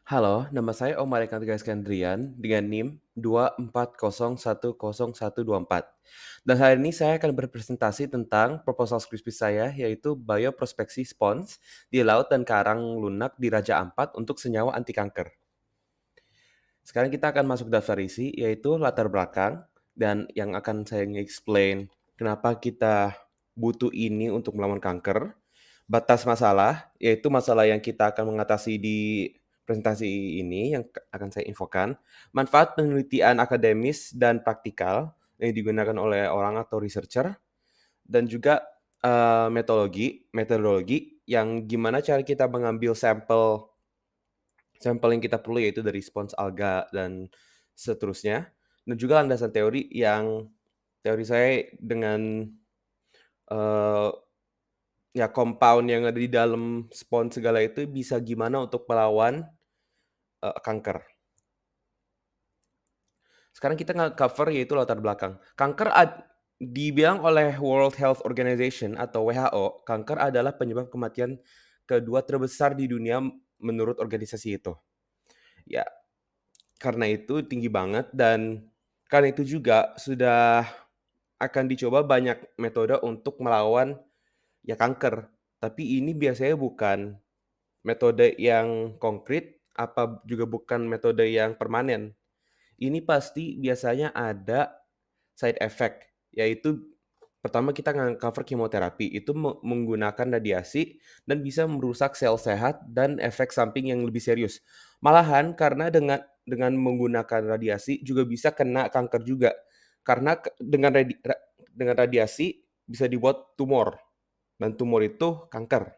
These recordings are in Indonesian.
Halo, nama saya Omar Eka Skandrian dengan NIM 2401024. Dan hari ini saya akan berpresentasi tentang proposal skripsi saya yaitu bioprospeksi spons di laut dan karang lunak di Raja Ampat untuk senyawa anti kanker. Sekarang kita akan masuk daftar isi yaitu latar belakang dan yang akan saya explain kenapa kita butuh ini untuk melawan kanker. Batas masalah, yaitu masalah yang kita akan mengatasi di presentasi ini yang akan saya infokan. Manfaat penelitian akademis dan praktikal yang digunakan oleh orang atau researcher, dan juga metodologi yang gimana cara kita mengambil sampel sampel yang kita perlu yaitu dari spons alga dan seterusnya. Dan juga landasan teori yang teori saya dengan eee ya, compound yang ada di dalam spons segala itu bisa gimana untuk melawan, kanker. Sekarang kita nge-cover yaitu latar belakang. Dibilang oleh World Health Organization atau WHO, kanker adalah penyebab kematian kedua terbesar di dunia menurut organisasi itu. Ya, karena itu tinggi banget dan karena itu juga sudah akan dicoba banyak metode untuk melawan, ya, kanker. Tapi ini biasanya bukan metode yang konkret, apa juga bukan metode yang permanen. Ini pasti biasanya ada side effect, yaitu pertama kita cover kemoterapi, itu menggunakan radiasi dan bisa merusak sel sehat dan efek samping yang lebih serius. Malahan karena dengan menggunakan radiasi juga bisa kena kanker juga, karena dengan radiasi bisa dibuat tumor, dan tumor itu kanker.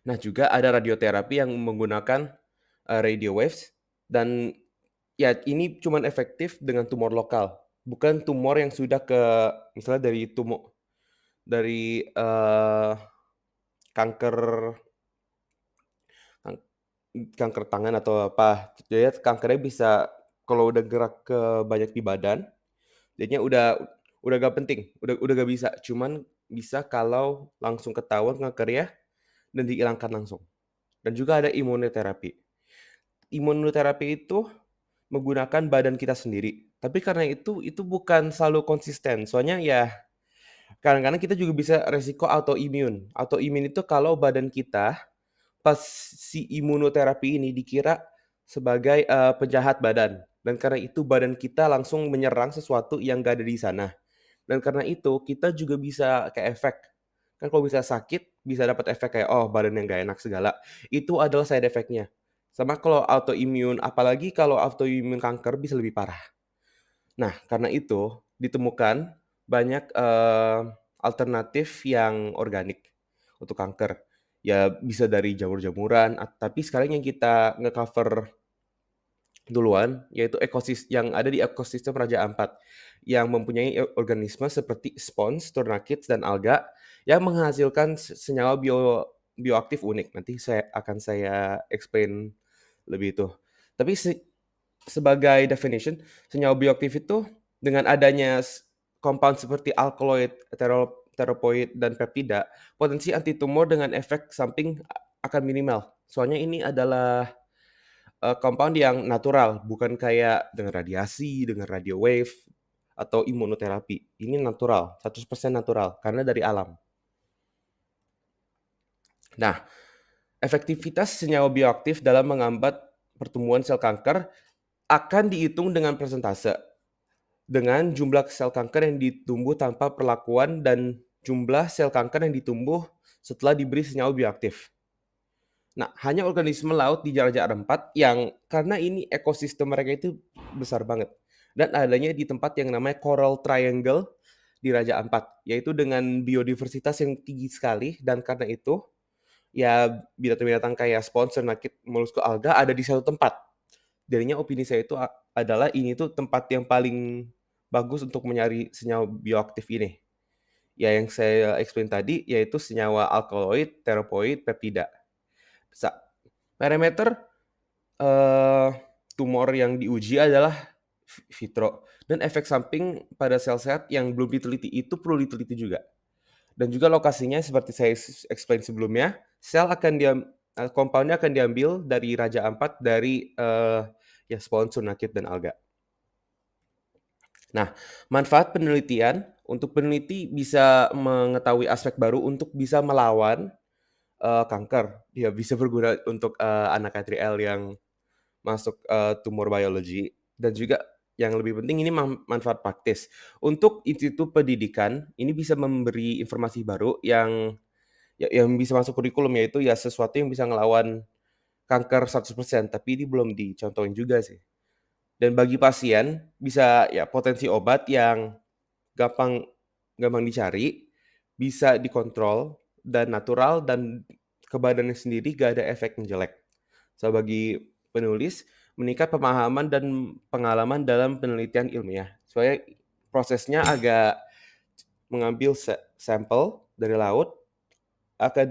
Nah, juga ada radioterapi yang menggunakan, radio waves dan ya ini cuman efektif dengan tumor lokal, bukan tumor yang sudah ke misalnya dari, kanker kan kanker tangan atau apa. Jadi kankernya bisa kalau udah gerak ke banyak di badan, jadinya udah gak penting, udah gak bisa, cuman bisa kalau langsung ketahuan kankernya dan dihilangkan langsung. Dan juga ada imunoterapi. Imunoterapi itu menggunakan badan kita sendiri. Tapi karena itu bukan selalu konsisten. Soalnya ya kadang-kadang kita juga bisa resiko autoimun. Autoimun itu kalau badan kita pas si imunoterapi ini dikira sebagai, penjahat badan. Dan karena itu badan kita langsung menyerang sesuatu yang nggak ada di sana. Dan karena itu kita juga bisa kayak efek. Kan kalau bisa sakit, bisa dapat efek kayak, oh badan yang nggak enak segala. Itu adalah side effect-nya. Sama kalau autoimun, apalagi kalau autoimun kanker bisa lebih parah. Nah, karena itu ditemukan banyak, alternatif yang organik untuk kanker. Ya bisa dari jamur-jamuran, tapi sekarang yang kita nge-cover duluan yaitu yang ada di ekosistem Raja Ampat, yang mempunyai organisme seperti spons, turnitin, dan alga yang menghasilkan senyawa bioaktif unik. Nanti saya explain lebih itu. Tapi sebagai definition, senyawa bioaktif itu dengan adanya compound seperti alkaloid, terapoid, dan peptida, potensi antitumor dengan efek samping akan minimal. Soalnya ini adalah, compound yang natural, bukan kayak dengan radiasi, dengan radio wave, atau imunoterapi. Ini natural, 100% natural, karena dari alam. Nah, efektivitas senyawa bioaktif dalam menghambat pertumbuhan sel kanker akan dihitung dengan persentase. Dengan jumlah sel kanker yang ditumbuh tanpa perlakuan dan jumlah sel kanker yang ditumbuh setelah diberi senyawa bioaktif. Nah, hanya organisme laut di Raja Ampat yang karena ini ekosistem mereka itu besar banget dan adanya di tempat yang namanya Coral Triangle di Raja Ampat, yaitu dengan biodiversitas yang tinggi sekali dan karena itu, ya binatang-binatang kayak spons, nakit, moluska, alga ada di satu tempat. Jadinya opini saya itu adalah ini tuh tempat yang paling bagus untuk mencari senyawa bioaktif ini. Ya yang saya explain tadi yaitu senyawa alkaloid, terapoid, peptida. Sa Parameter, eee, tumor yang diuji adalah vitro dan efek samping pada sel sehat yang belum diteliti itu perlu diteliti juga. Dan juga lokasinya seperti saya explain sebelumnya, sel akan compound akan diambil dari raja ampat dari, ya sponsor, nakit, dan alga. Nah, manfaat penelitian, untuk peneliti bisa mengetahui aspek baru untuk bisa melawan, kanker. Dia bisa berguna untuk, anak ATRL yang masuk, tumor biology, dan juga yang lebih penting ini manfaat praktis. Untuk institut pendidikan, ini bisa memberi informasi baru yang bisa masuk kurikulum, yaitu ya sesuatu yang bisa ngelawan kanker 100%, tapi ini belum dicontohin juga sih. Dan bagi pasien, bisa ya potensi obat yang gampang gampang dicari, bisa dikontrol, dan natural, dan ke badannya sendiri gak ada efek yang jelek. So, bagi penulis, meningkat pemahaman dan pengalaman dalam penelitian ilmiah. Soalnya prosesnya agak mengambil sampel dari laut, akan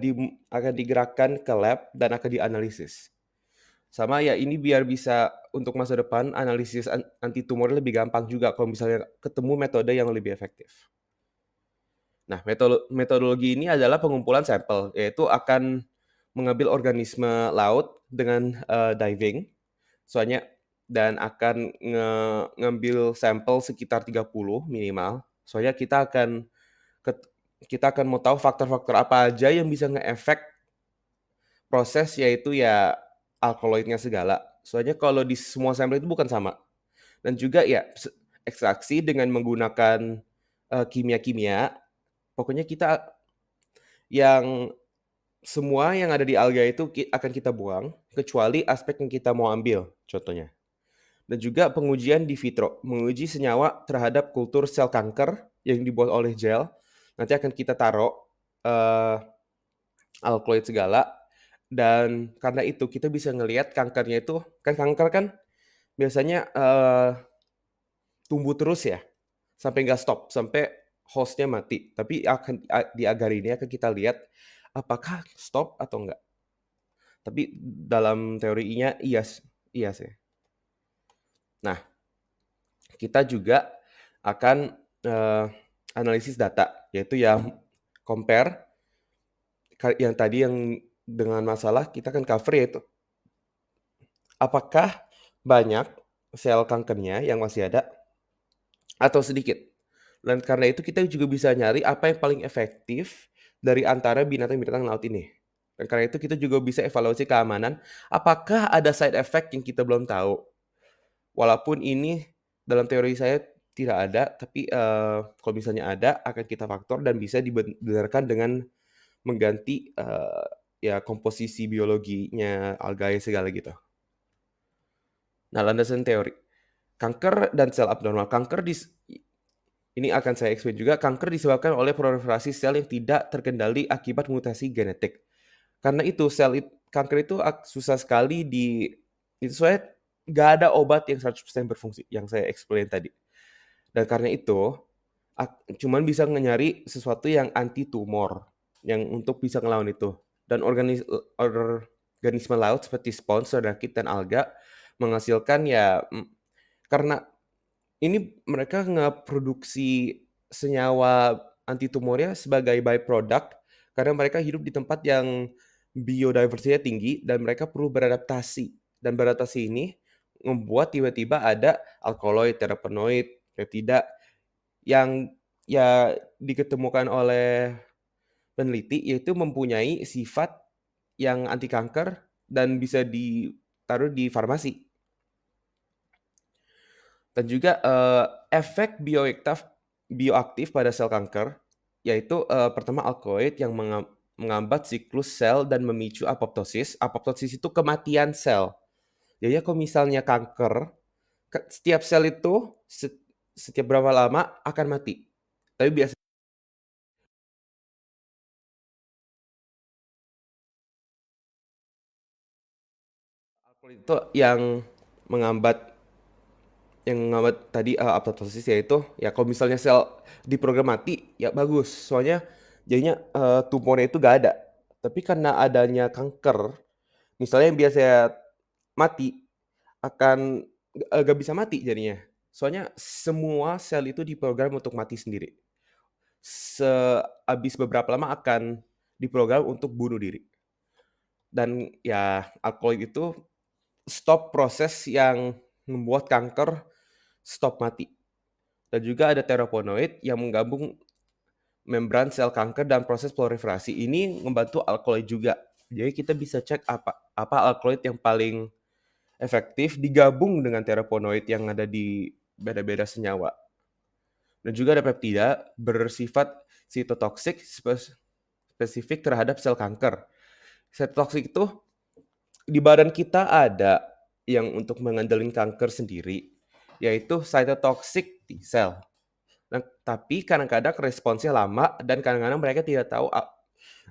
digerakkan ke lab dan akan dianalisis. Sama ya ini biar bisa untuk masa depan analisis anti tumor lebih gampang juga kalau misalnya ketemu metode yang lebih efektif. Nah, metodologi ini adalah pengumpulan sampel, yaitu akan mengambil organisme laut dengan, diving, soalnya, dan akan ngambil sampel sekitar 30 minimal, soalnya ket kita akan mau tahu faktor-faktor apa aja yang bisa ngeefek proses, yaitu ya alkaloidnya segala. Soalnya kalau di semua sampel itu bukan sama, dan juga ya ekstraksi dengan menggunakan, kimia-kimia, pokoknya kita yang semua yang ada di alga itu akan kita buang, kecuali aspek yang kita mau ambil, contohnya. Dan juga pengujian di vitro, menguji senyawa terhadap kultur sel kanker yang dibuat oleh gel, nanti akan kita taruh, eee, alkaloid segala, dan karena itu kita bisa ngelihat kankernya itu kan kanker kan biasanya, tumbuh terus ya, sampai nggak stop, sampai host-nya mati. Tapi di agar ini akan kita lihat apakah stop atau enggak. Tapi dalam teorinya iya sih. Nah, kita juga akan, analisis data, yaitu yang compare yang tadi yang dengan masalah kita kan cover, yaitu apakah banyak sel kankernya yang masih ada atau sedikit. Dan karena itu kita juga bisa nyari apa yang paling efektif dari antara binatang-binatang laut ini. Dan karena itu kita juga bisa evaluasi keamanan, apakah ada side effect yang kita belum tahu. Walaupun ini dalam teori saya tidak ada, tapi, kalau misalnya ada akan kita faktor dan bisa dibenarkan dengan mengganti, ya komposisi biologinya algae segala gitu. Nah, landasan teori. Kanker dan sel abnormal. Ini akan saya explain juga, kanker disebabkan oleh proliferasi sel yang tidak terkendali akibat mutasi genetik. Karena itu kanker itu susah sekali itu soalnya nggak ada obat yang 100% berfungsi, yang saya explain tadi. Dan karena itu, cuman bisa nyari sesuatu yang anti tumor, yang untuk bisa ngelawan itu. Dan organisme laut seperti spons, rakit, dan alga menghasilkan ya, karena ini mereka ngeproduksi senyawa anti tumornya sebagai by-product, karena mereka hidup di tempat yang biodiversity-nya tinggi dan mereka perlu beradaptasi. Dan beradaptasi ini membuat tiba-tiba ada alkaloid, terpenoid, peptida yang ya diketemukan oleh peneliti, yaitu mempunyai sifat yang anti kanker dan bisa ditaruh di farmasi. Dan juga, efek bioaktif pada sel kanker, yaitu, pertama alkaloid yang mengambat siklus sel dan memicu apoptosis. Apoptosis itu kematian sel. Jadi kalau misalnya kanker, setiap sel itu setiap berapa lama akan mati. Tapi alkaloid itu mengambat mengambat tadi, apoptosis, yaitu ya kalau misalnya sel diprogram mati, ya bagus, soalnya jadinya, tumornya itu nggak ada. Tapi karena adanya kanker, misalnya yang biasanya mati, akan nggak bisa mati jadinya. Soalnya semua sel itu diprogram untuk mati sendiri. Habis beberapa lama akan diprogram untuk bunuh diri. dan ya alkaloid itu stop proses yang membuat kanker stop mati. Dan juga ada terapenoid yang menggabung membran sel kanker dan proses proliferasi. Ini membantu alkaloid juga. Jadi kita bisa cek apa alkaloid yang paling efektif digabung dengan terapenoid yang ada di beda-beda senyawa. Dan juga ada peptida bersifat sitotoksik spesifik terhadap sel kanker. Sitotoksik itu di badan kita ada yang untuk mengendalikan kanker sendiri, yaitu cytotoxic T cell. Nah, tapi kadang-kadang responsnya lama dan kadang-kadang mereka tidak tahu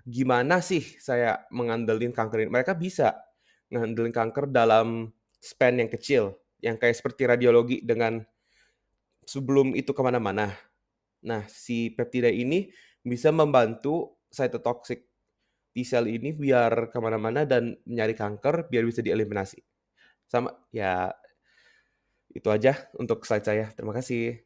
gimana sih saya mengandelin kanker ini. Mereka bisa ngandelin kanker dalam span yang kecil, yang kayak seperti radiologi dengan sebelum itu ke mana-mana. Nah, si peptida ini bisa membantu cytotoxic T-cell ini biar ke mana-mana dan nyari kanker biar bisa dieliminasi. Sama ya itu aja untuk slide saya. Terima kasih.